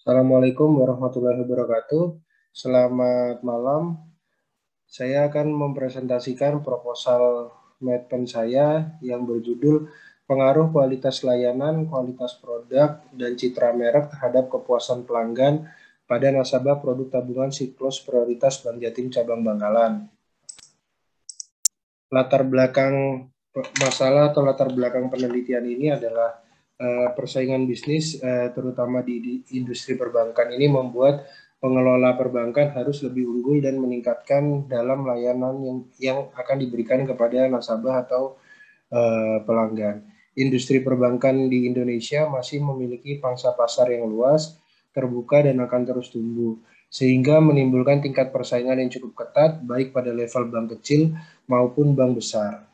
Assalamualaikum warahmatullahi wabarakatuh. Selamat malam. Saya akan mempresentasikan proposal Medpen saya yang berjudul Pengaruh Kualitas Layanan, Kualitas Produk, dan Citra Merek terhadap kepuasan pelanggan pada nasabah produk tabungan siklus prioritas Bank Jatim Cabang Bangkalan. Latar belakang masalah atau latar belakang penelitian ini adalah persaingan bisnis terutama di industri perbankan ini membuat pengelola perbankan harus lebih unggul dan meningkatkan dalam layanan yang akan diberikan kepada nasabah atau pelanggan. Industri perbankan di Indonesia masih memiliki pangsa pasar yang luas, terbuka, dan akan terus tumbuh, sehingga menimbulkan tingkat persaingan yang cukup ketat baik pada level bank kecil maupun bank besar.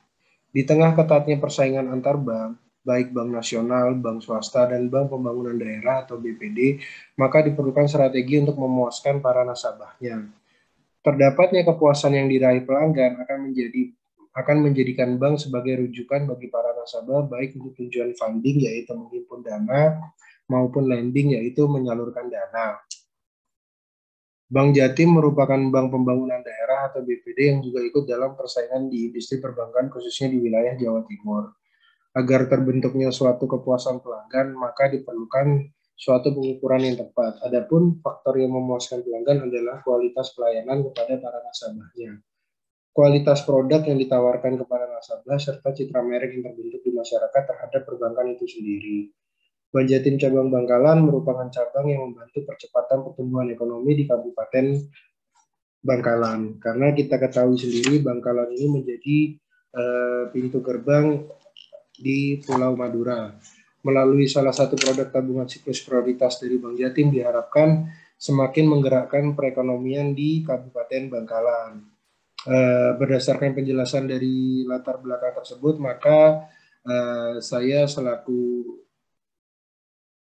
Di tengah ketatnya persaingan antar bank, baik bank nasional, bank swasta, dan bank pembangunan daerah atau BPD, maka diperlukan strategi untuk memuaskan para nasabahnya. Terdapatnya kepuasan yang diraih pelanggan akan menjadikan bank sebagai rujukan bagi para nasabah baik untuk tujuan funding yaitu menghimpun dana maupun lending yaitu menyalurkan dana. Bank Jatim merupakan bank pembangunan daerah atau BPD yang juga ikut dalam persaingan di industri perbankan khususnya di wilayah Jawa Timur. Agar terbentuknya suatu kepuasan pelanggan, maka diperlukan suatu pengukuran yang tepat. Adapun faktor yang memuaskan pelanggan adalah kualitas pelayanan kepada para nasabahnya, kualitas produk yang ditawarkan kepada nasabah, serta citra merek yang terbentuk di masyarakat terhadap perbankan itu sendiri. Bank Jatim Cabang Bangkalan merupakan cabang yang membantu percepatan pertumbuhan ekonomi di Kabupaten Bangkalan. Karena kita ketahui sendiri, Bangkalan ini menjadi pintu gerbang di Pulau Madura. Melalui salah satu produk tabungan siklus prioritas dari Bank Jatim diharapkan semakin menggerakkan perekonomian di Kabupaten Bangkalan. Berdasarkan penjelasan dari latar belakang tersebut, maka saya selaku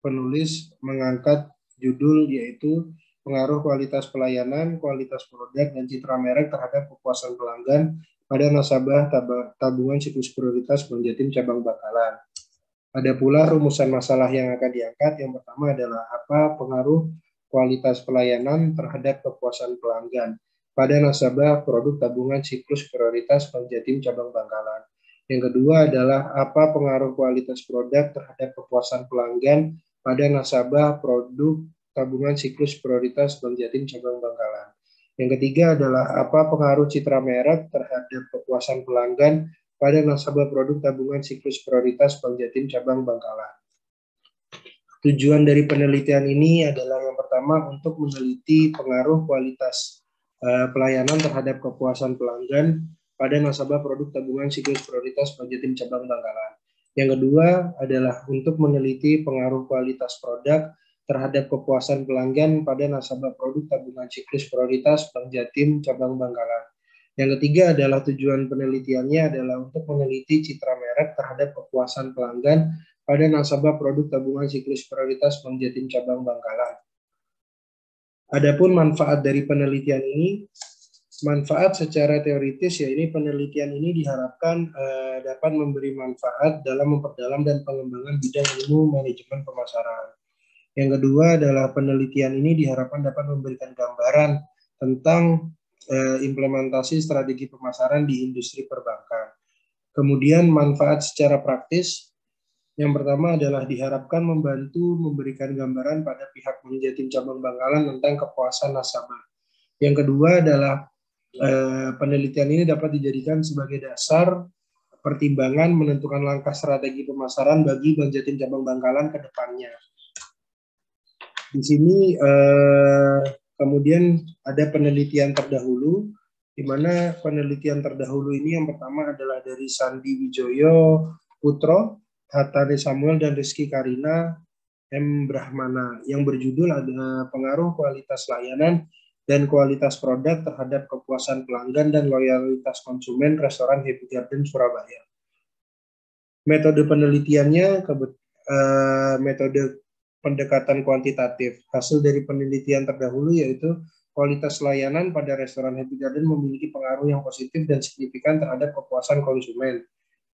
penulis mengangkat judul yaitu pengaruh kualitas pelayanan, kualitas produk, dan citra merek terhadap kepuasan pelanggan pada nasabah tabungan siklus prioritas Bank Jatim Cabang Bangkalan. Ada pula rumusan masalah yang akan diangkat. Yang pertama adalah apa pengaruh kualitas pelayanan terhadap kepuasan pelanggan pada nasabah produk tabungan siklus prioritas Bank Jatim Cabang Bangkalan. Yang kedua adalah apa pengaruh kualitas produk terhadap kepuasan pelanggan pada nasabah produk tabungan siklus prioritas Bank Jatim Cabang Bangkalan. Yang ketiga adalah apa pengaruh citra merek terhadap kepuasan pelanggan pada nasabah produk tabungan siklus prioritas Bank Jatim Cabang Bangkalan. Tujuan dari penelitian ini adalah yang pertama untuk meneliti pengaruh kualitas pelayanan terhadap kepuasan pelanggan pada nasabah produk tabungan siklus prioritas Bank Jatim Cabang Bangkalan. Yang kedua adalah untuk meneliti pengaruh kualitas produk terhadap kepuasan pelanggan pada nasabah produk tabungan siklus prioritas Bank Jatim Cabang Bangkalan. Yang ketiga adalah tujuan penelitiannya adalah untuk meneliti citra merek terhadap kepuasan pelanggan pada nasabah produk tabungan siklus prioritas Bank Jatim Cabang Bangkalan. Adapun manfaat dari penelitian ini, manfaat secara teoritis ya ini penelitian ini diharapkan dapat memberi manfaat dalam memperdalam dan pengembangan bidang ilmu manajemen pemasaran. Yang kedua adalah penelitian ini diharapkan dapat memberikan gambaran tentang implementasi strategi pemasaran di industri perbankan. Kemudian manfaat secara praktis, yang pertama adalah diharapkan membantu memberikan gambaran pada pihak Bank Jatim Cabang Bangkalan tentang kepuasan nasabah. Yang kedua adalah penelitian ini dapat dijadikan sebagai dasar pertimbangan menentukan langkah strategi pemasaran bagi Bank Jatim Cabang Bangkalan ke depannya. Di sini kemudian ada penelitian terdahulu, di mana penelitian terdahulu ini yang pertama adalah dari Sandi Wijoyo Putro, Hattani Samuel, dan Rizky Karina M. Brahmana, yang berjudul ada pengaruh kualitas layanan dan kualitas produk terhadap kepuasan pelanggan dan loyalitas konsumen restoran Happy Garden Surabaya. Metode penelitiannya metode pendekatan kuantitatif. Hasil dari penelitian terdahulu yaitu kualitas layanan pada restoran Happy Garden memiliki pengaruh yang positif dan signifikan terhadap kepuasan konsumen.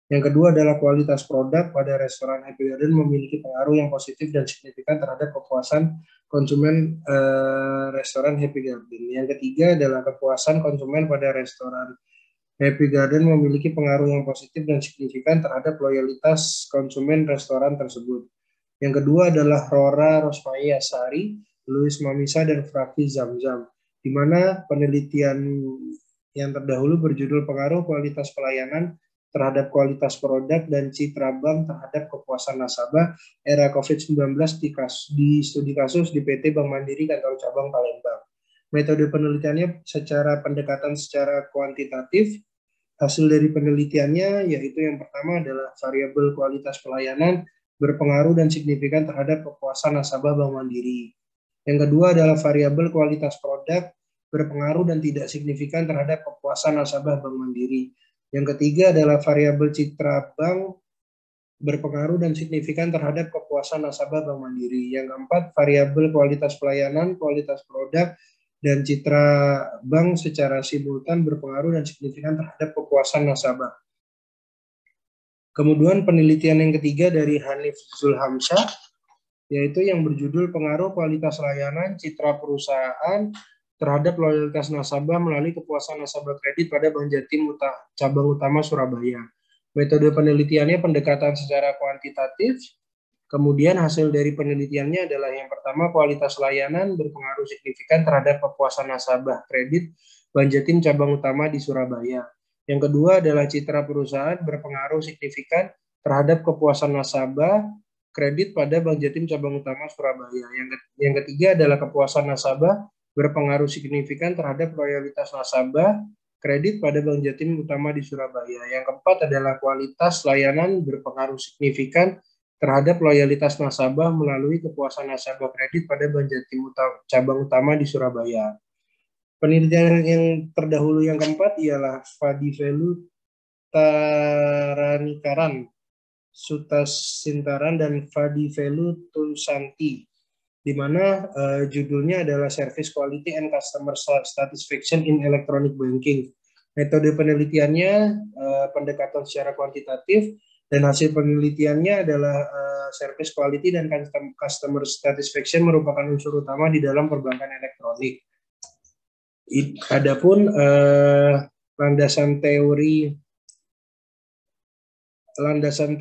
Yang kedua adalah kualitas produk pada restoran Happy Garden memiliki pengaruh yang positif dan signifikan terhadap kepuasan konsumen restoran Happy Garden. Yang ketiga adalah kepuasan konsumen pada restoran Happy Garden memiliki pengaruh yang positif dan signifikan terhadap loyalitas konsumen restoran tersebut. Yang kedua adalah Rora Rosmaya Sari, Louis Mamisa, dan Frafi Zamzam, di mana penelitian yang terdahulu berjudul pengaruh kualitas pelayanan terhadap kualitas produk dan citra bank terhadap kepuasan nasabah era COVID-19 di studi kasus di PT Bank Mandiri Kantor Cabang Palembang. Metode penelitiannya pendekatan secara kuantitatif. Hasil dari penelitiannya yaitu yang pertama adalah variabel kualitas pelayanan berpengaruh dan signifikan terhadap kepuasan nasabah Bank Mandiri. Yang kedua adalah variabel kualitas produk berpengaruh dan tidak signifikan terhadap kepuasan nasabah Bank Mandiri. Yang ketiga adalah variabel citra bank berpengaruh dan signifikan terhadap kepuasan nasabah Bank Mandiri. Yang keempat, variabel kualitas pelayanan, kualitas produk, dan citra bank secara simultan berpengaruh dan signifikan terhadap kepuasan nasabah. Kemudian penelitian yang ketiga dari Hanif Zulhamsyah, yaitu yang berjudul pengaruh kualitas layanan citra perusahaan terhadap loyalitas nasabah melalui kepuasan nasabah kredit pada Bank Jatim Cabang Utama Surabaya. Metode penelitiannya pendekatan secara kuantitatif. Kemudian hasil dari penelitiannya adalah yang pertama, kualitas layanan berpengaruh signifikan terhadap kepuasan nasabah kredit Bank Jatim Cabang Utama di Surabaya. Yang kedua adalah citra perusahaan berpengaruh signifikan terhadap kepuasan nasabah kredit pada Bank Jatim Cabang Utama Surabaya. Yang ketiga adalah kepuasan nasabah berpengaruh signifikan terhadap loyalitas nasabah kredit pada Bank Jatim Utama di Surabaya. Yang keempat adalah kualitas layanan berpengaruh signifikan terhadap loyalitas nasabah melalui kepuasan nasabah kredit pada Bank Jatim Cabang Utama di Surabaya. Penelitian yang terdahulu yang keempat ialah Fadivelu Taranikaran, Sutas Sintaran, dan Fadivelu Tulsanti, di mana judulnya adalah Service Quality and Customer Satisfaction in Electronic Banking. Metode penelitiannya pendekatan secara kuantitatif, dan hasil penelitiannya adalah service quality dan customer satisfaction merupakan unsur utama di dalam perbankan elektronik. Adapun landasan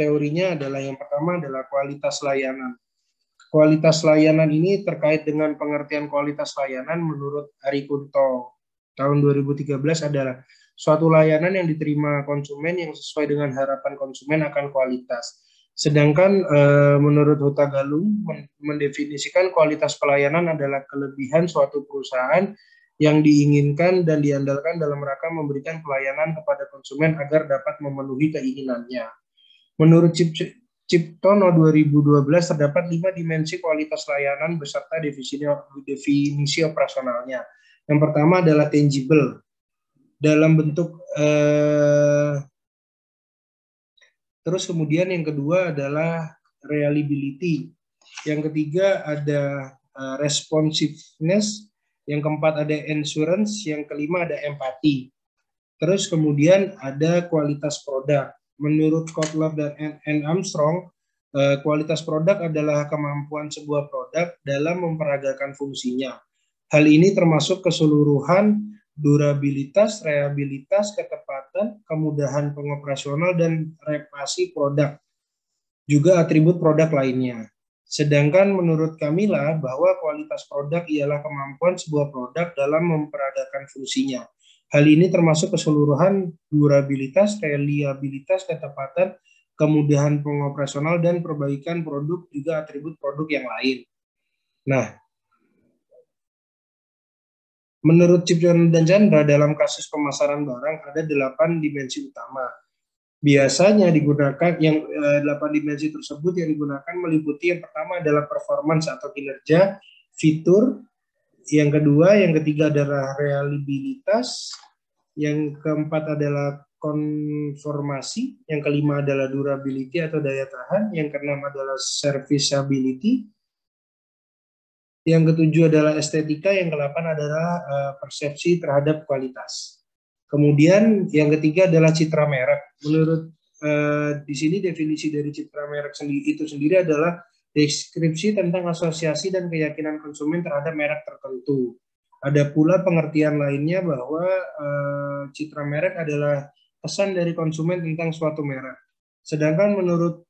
teorinya adalah yang pertama adalah kualitas layanan. Kualitas layanan ini terkait dengan pengertian kualitas layanan menurut Ari Kunto tahun 2013 adalah suatu layanan yang diterima konsumen yang sesuai dengan harapan konsumen akan kualitas. Sedangkan menurut Hutagalung mendefinisikan kualitas pelayanan adalah kelebihan suatu perusahaan yang diinginkan dan diandalkan dalam rangka memberikan pelayanan kepada konsumen agar dapat memenuhi keinginannya. Menurut Ciptono 2012 terdapat 5 dimensi kualitas layanan beserta definisi operasionalnya. Yang pertama adalah tangible, dalam bentuk terus kemudian yang kedua adalah reliability, yang ketiga ada responsiveness, yang keempat ada endurance, yang kelima ada empati. Terus kemudian ada kualitas produk. Menurut Kotler dan Armstrong, kualitas produk adalah kemampuan sebuah produk dalam memperagakan fungsinya. Hal ini termasuk keseluruhan durabilitas, reliabilitas, ketepatan, kemudahan pengoperasional, dan reparasi produk. Juga atribut produk lainnya. Sedangkan menurut Camilla bahwa kualitas produk ialah kemampuan sebuah produk dalam memperagakan fungsinya. Hal ini termasuk keseluruhan durabilitas, reliabilitas, ketepatan, kemudahan pengoperasional, dan perbaikan produk, juga atribut produk yang lain. Nah, menurut Ciptono dan Chandra, dalam kasus pemasaran barang ada 8 dimensi utama. Biasanya digunakan yang 8 dimensi tersebut yang digunakan meliputi yang pertama adalah performance atau kinerja, fitur, yang kedua, yang ketiga adalah reliabilitas, yang keempat adalah konformasi, yang kelima adalah durability atau daya tahan, yang keenam adalah serviceability, yang ketujuh adalah estetika, yang kedelapan adalah persepsi terhadap kualitas. Kemudian yang ketiga adalah citra merek. Menurut di sini definisi dari citra merek itu sendiri adalah deskripsi tentang asosiasi dan keyakinan konsumen terhadap merek tertentu. Ada pula pengertian lainnya bahwa citra merek adalah pesan dari konsumen tentang suatu merek. Sedangkan menurut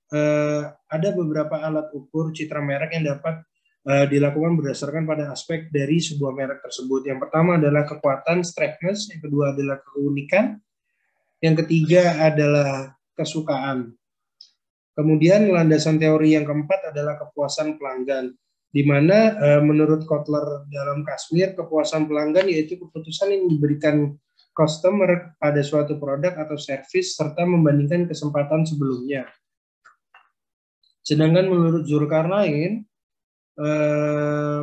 ada beberapa alat ukur citra merek yang dapat dilakukan berdasarkan pada aspek dari sebuah merek tersebut. Yang pertama adalah kekuatan, strengthness, yang kedua adalah keunikan, yang ketiga adalah kesukaan. Kemudian landasan teori yang keempat adalah kepuasan pelanggan, di mana menurut Kotler dalam Kashmir, kepuasan pelanggan yaitu keputusan yang diberikan customer pada suatu produk atau service serta membandingkan kesempatan sebelumnya. Sedangkan menurut Zulkarnain,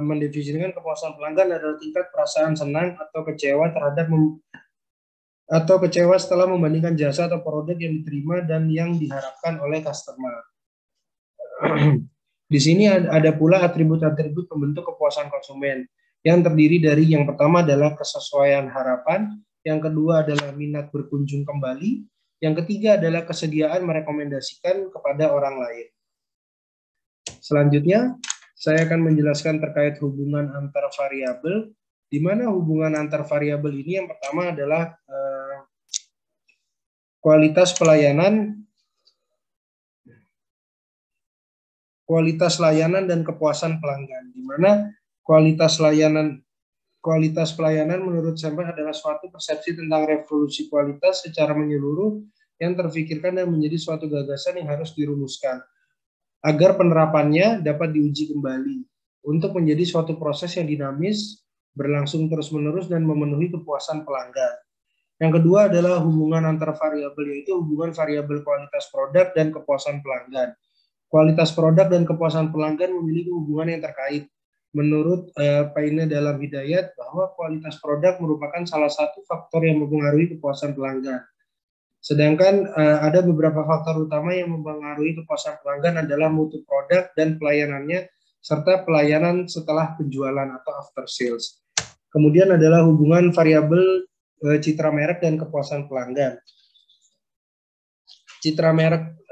mendefinisikan kepuasan pelanggan adalah tingkat perasaan senang atau kecewa setelah membandingkan jasa atau produk yang diterima dan yang diharapkan oleh customer. Di sini ada pula atribut-atribut pembentuk kepuasan konsumen yang terdiri dari yang pertama adalah kesesuaian harapan, yang kedua adalah minat berkunjung kembali, yang ketiga adalah kesediaan merekomendasikan kepada orang lain. Selanjutnya, saya akan menjelaskan terkait hubungan antar variabel, di mana hubungan antar variabel ini yang pertama adalah kualitas layanan dan kepuasan pelanggan, di mana kualitas pelayanan menurut Semper adalah suatu persepsi tentang revolusi kualitas secara menyeluruh yang terfikirkan dan menjadi suatu gagasan yang harus dirumuskan agar penerapannya dapat diuji kembali untuk menjadi suatu proses yang dinamis, berlangsung terus-menerus dan memenuhi kepuasan pelanggan. Yang kedua adalah hubungan antar variabel, yaitu hubungan variabel kualitas produk dan kepuasan pelanggan. Kualitas produk dan kepuasan pelanggan memiliki hubungan yang terkait. Menurut Paine dalam Hidayat, bahwa kualitas produk merupakan salah satu faktor yang mempengaruhi kepuasan pelanggan. Sedangkan ada beberapa faktor utama yang mempengaruhi kepuasan pelanggan adalah mutu produk dan pelayanannya, serta pelayanan setelah penjualan atau after sales. Kemudian adalah hubungan variabel citra merek dan kepuasan pelanggan. Citra merek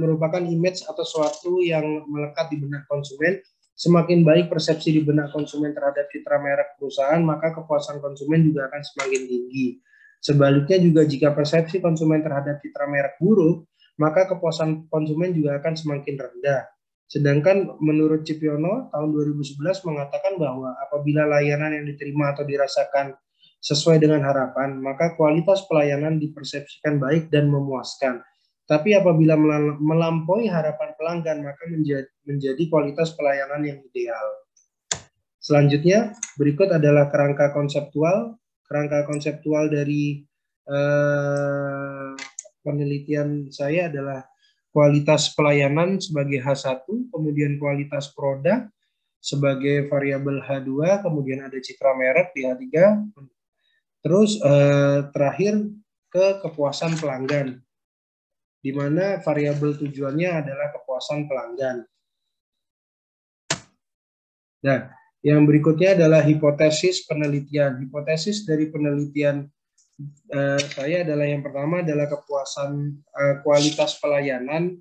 merupakan image atau sesuatu yang melekat di benak konsumen. Semakin baik persepsi di benak konsumen terhadap citra merek perusahaan, maka kepuasan konsumen juga akan semakin tinggi. Sebaliknya juga jika persepsi konsumen terhadap citra merek buruk, maka kepuasan konsumen juga akan semakin rendah. Sedangkan menurut Cipiono tahun 2011 mengatakan bahwa apabila layanan yang diterima atau dirasakan sesuai dengan harapan, maka kualitas pelayanan dipersepsikan baik dan memuaskan. Tapi apabila melampaui harapan pelanggan, maka menjadi kualitas pelayanan yang ideal. Selanjutnya, berikut adalah kerangka konseptual. Kerangka konseptual dari penelitian saya adalah kualitas pelayanan sebagai H1, kemudian kualitas produk sebagai variabel H2, kemudian ada citra merek di H3, terus terakhir ke kepuasan pelanggan, di mana variabel tujuannya adalah kepuasan pelanggan. Nah, yang berikutnya adalah hipotesis penelitian. Hipotesis dari penelitian saya adalah yang pertama adalah kepuasan kualitas pelayanan.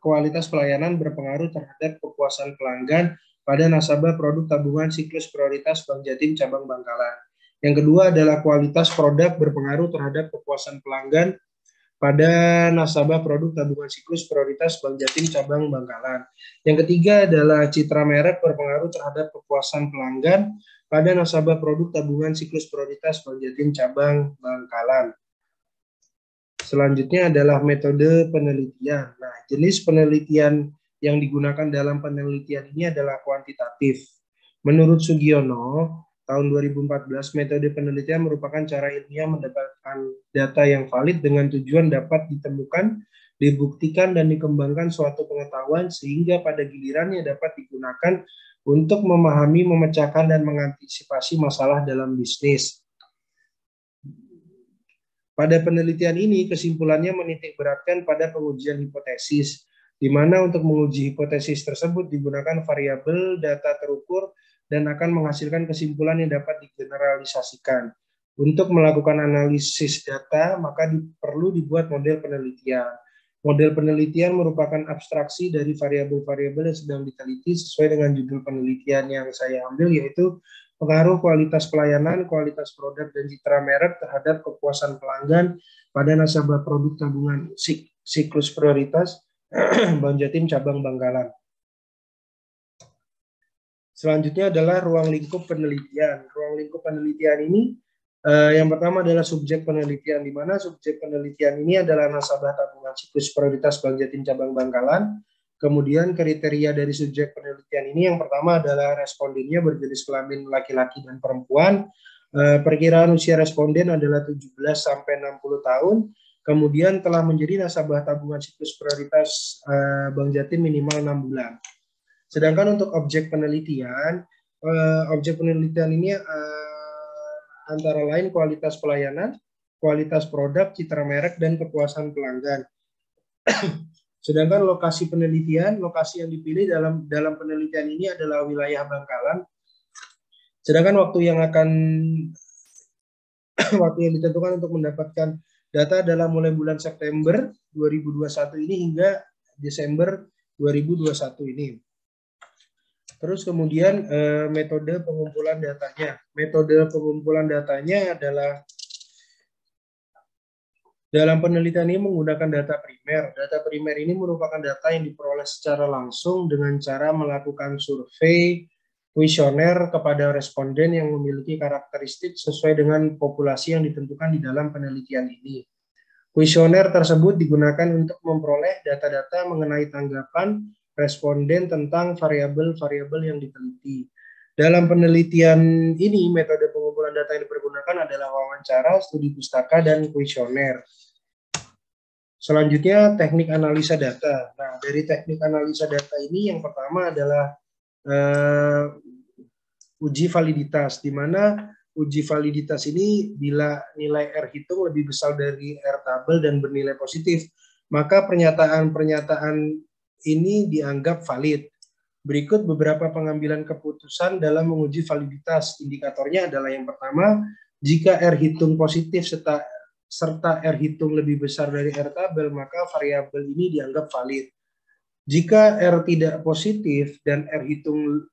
Kualitas pelayanan berpengaruh terhadap kepuasan pelanggan pada nasabah produk tabungan siklus prioritas Bank Jatim cabang Bangkalan. Yang kedua adalah kualitas produk berpengaruh terhadap kepuasan pelanggan pada nasabah produk tabungan siklus prioritas Bank Jatim cabang Bangkalan. Yang ketiga adalah citra merek berpengaruh terhadap kepuasan pelanggan pada nasabah produk tabungan siklus prioritas Bank Jatim cabang Bangkalan. Selanjutnya adalah metode penelitian. Nah, jenis penelitian yang digunakan dalam penelitian ini adalah kuantitatif. Menurut Sugiono, tahun 2014, metode penelitian merupakan cara ilmiah mendapatkan data yang valid dengan tujuan dapat ditemukan, dibuktikan, dan dikembangkan suatu pengetahuan sehingga pada gilirannya dapat digunakan untuk memahami, memecahkan, dan mengantisipasi masalah dalam bisnis. Pada penelitian ini, kesimpulannya menitikberatkan pada pengujian hipotesis, di mana untuk menguji hipotesis tersebut digunakan variabel data terukur dan akan menghasilkan kesimpulan yang dapat digeneralisasikan. Untuk melakukan analisis data, maka perlu dibuat model penelitian. Model penelitian merupakan abstraksi dari variabel-variabel yang sedang diteliti sesuai dengan judul penelitian yang saya ambil, yaitu pengaruh kualitas pelayanan, kualitas produk, dan citra merek terhadap kepuasan pelanggan pada nasabah produk tabungan siklus prioritas Bank Jatim cabang Bangkalan. Selanjutnya adalah ruang lingkup penelitian. Ruang lingkup penelitian ini yang pertama adalah subjek penelitian, di mana subjek penelitian ini adalah nasabah tabungan siklus prioritas Bank Jatim cabang Bangkalan. Kemudian kriteria dari subjek penelitian ini yang pertama adalah respondennya berjenis kelamin laki-laki dan perempuan. Perkiraan usia responden adalah 17 sampai 60 tahun. Kemudian telah menjadi nasabah tabungan siklus prioritas Bank Jatim minimal 6 bulan. Sedangkan untuk objek penelitian ini antara lain kualitas pelayanan, kualitas produk, citra merek, dan kepuasan pelanggan. Sedangkan lokasi penelitian, lokasi yang dipilih dalam penelitian ini adalah wilayah Bangkalan. Sedangkan waktu yang ditentukan untuk mendapatkan data adalah mulai bulan September 2021 ini hingga Desember 2021 ini. Terus kemudian metode pengumpulan datanya. Metode pengumpulan datanya adalah dalam penelitian ini menggunakan data primer. Data primer ini merupakan data yang diperoleh secara langsung dengan cara melakukan survei kuesioner kepada responden yang memiliki karakteristik sesuai dengan populasi yang ditentukan di dalam penelitian ini. Kuesioner tersebut digunakan untuk memperoleh data-data mengenai tanggapan responden tentang variabel-variabel yang diteliti. Dalam penelitian ini, metode pengumpulan data yang dipergunakan adalah wawancara, studi pustaka, dan kuesioner. Selanjutnya, teknik analisa data. Nah, dari teknik analisa data ini yang pertama adalah uji validitas, di mana uji validitas ini bila nilai R hitung lebih besar dari R tabel dan bernilai positif, maka pernyataan-pernyataan ini dianggap valid. Berikut beberapa pengambilan keputusan dalam menguji validitas. Indikatornya adalah yang pertama, jika R hitung positif serta R hitung lebih besar dari R tabel, maka variabel ini dianggap valid. Jika R tidak positif dan R hitung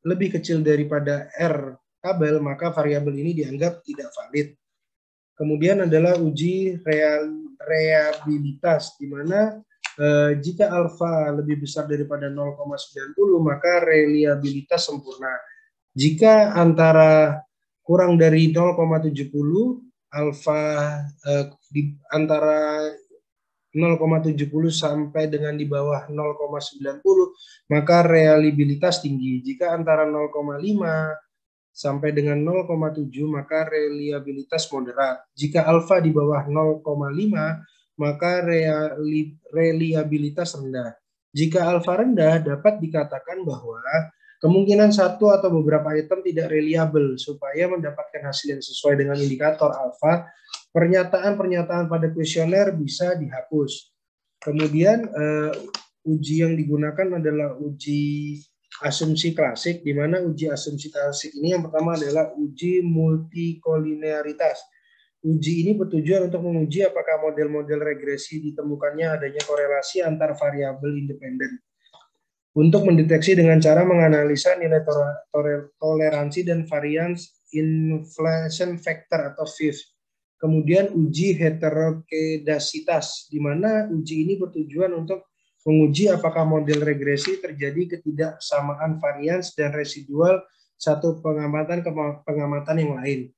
lebih kecil daripada R tabel, maka variabel ini dianggap tidak valid. Kemudian adalah uji reliabilitas, di mana jika alfa lebih besar daripada 0,90 maka reliabilitas sempurna. Jika antara kurang dari 0,70, alfa antara 0,70 sampai dengan di bawah 0,90 maka reliabilitas tinggi. Jika antara 0,5 sampai dengan 0,7 maka reliabilitas moderat. Jika alfa di bawah 0,5 maka reliabilitas rendah. Jika alfa rendah, dapat dikatakan bahwa kemungkinan satu atau beberapa item tidak reliable. Supaya mendapatkan hasil yang sesuai dengan indikator alfa, pernyataan-pernyataan pada kuesioner bisa dihapus. Kemudian uji yang digunakan adalah uji asumsi klasik, di mana uji asumsi klasik ini yang pertama adalah uji multikolinearitas. Uji ini bertujuan untuk menguji apakah model-model regresi ditemukannya adanya korelasi antar variabel independen. Untuk mendeteksi dengan cara menganalisa nilai toleransi dan variance inflation factor atau VIF. Kemudian uji heterokedasitas, di mana uji ini bertujuan untuk menguji apakah model regresi terjadi ketidaksamaan varians dan residual satu pengamatan ke pengamatan yang lain.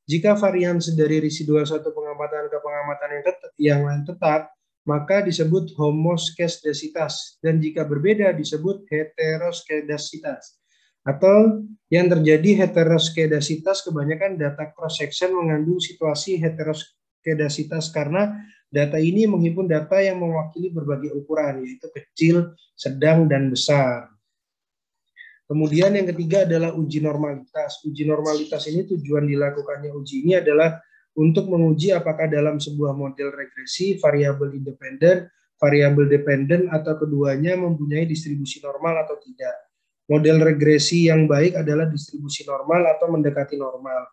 Jika varians dari residual satu pengamatan ke pengamatan yang lain tetap, maka disebut homoskedasitas, dan jika berbeda disebut heteroskedasitas. Atau yang terjadi heteroskedasitas, kebanyakan data cross-section mengandung situasi heteroskedasitas karena data ini menghimpun data yang mewakili berbagai ukuran, yaitu kecil, sedang, dan besar. Kemudian yang ketiga adalah uji normalitas. Uji normalitas ini tujuan dilakukannya uji ini adalah untuk menguji apakah dalam sebuah model regresi variabel independen, variabel dependen, atau keduanya mempunyai distribusi normal atau tidak. Model regresi yang baik adalah distribusi normal atau mendekati normal.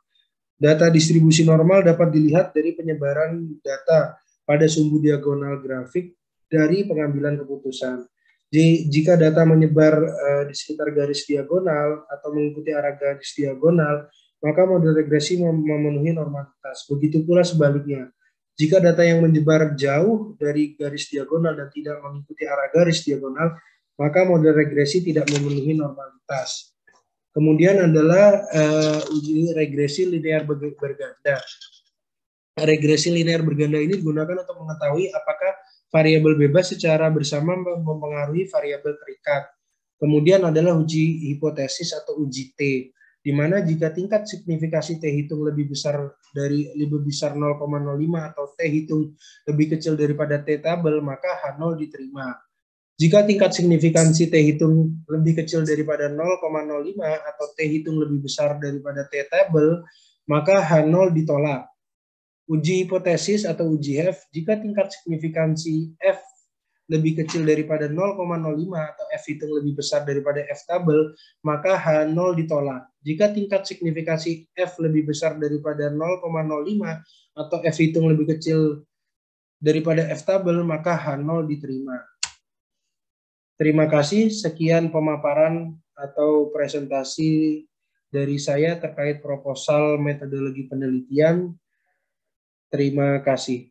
Data distribusi normal dapat dilihat dari penyebaran data pada sumbu diagonal grafik dari pengambilan keputusan. Jadi, jika data menyebar di sekitar garis diagonal atau mengikuti arah garis diagonal, maka model regresi memenuhi normalitas. Begitu pula sebaliknya. Jika data yang menyebar jauh dari garis diagonal dan tidak mengikuti arah garis diagonal, maka model regresi tidak memenuhi normalitas. Kemudian adalah uji regresi linear berganda. Regresi linear berganda ini digunakan untuk mengetahui apakah variabel bebas secara bersama mempengaruhi variabel terikat. Kemudian adalah uji hipotesis atau uji T, di mana jika tingkat signifikasi T hitung lebih besar 0,05 atau T hitung lebih kecil daripada T tabel, maka H0 diterima. Jika tingkat signifikansi T hitung lebih kecil daripada 0,05 atau T hitung lebih besar daripada T tabel, maka H0 ditolak. Uji hipotesis atau uji F, jika tingkat signifikansi F lebih kecil daripada 0,05 atau F hitung lebih besar daripada F tabel, maka H0 ditolak. Jika tingkat signifikasi F lebih besar daripada 0,05 atau F hitung lebih kecil daripada F tabel, maka H0 diterima. Terima kasih, sekian pemaparan atau presentasi dari saya terkait proposal metodologi penelitian. Terima kasih.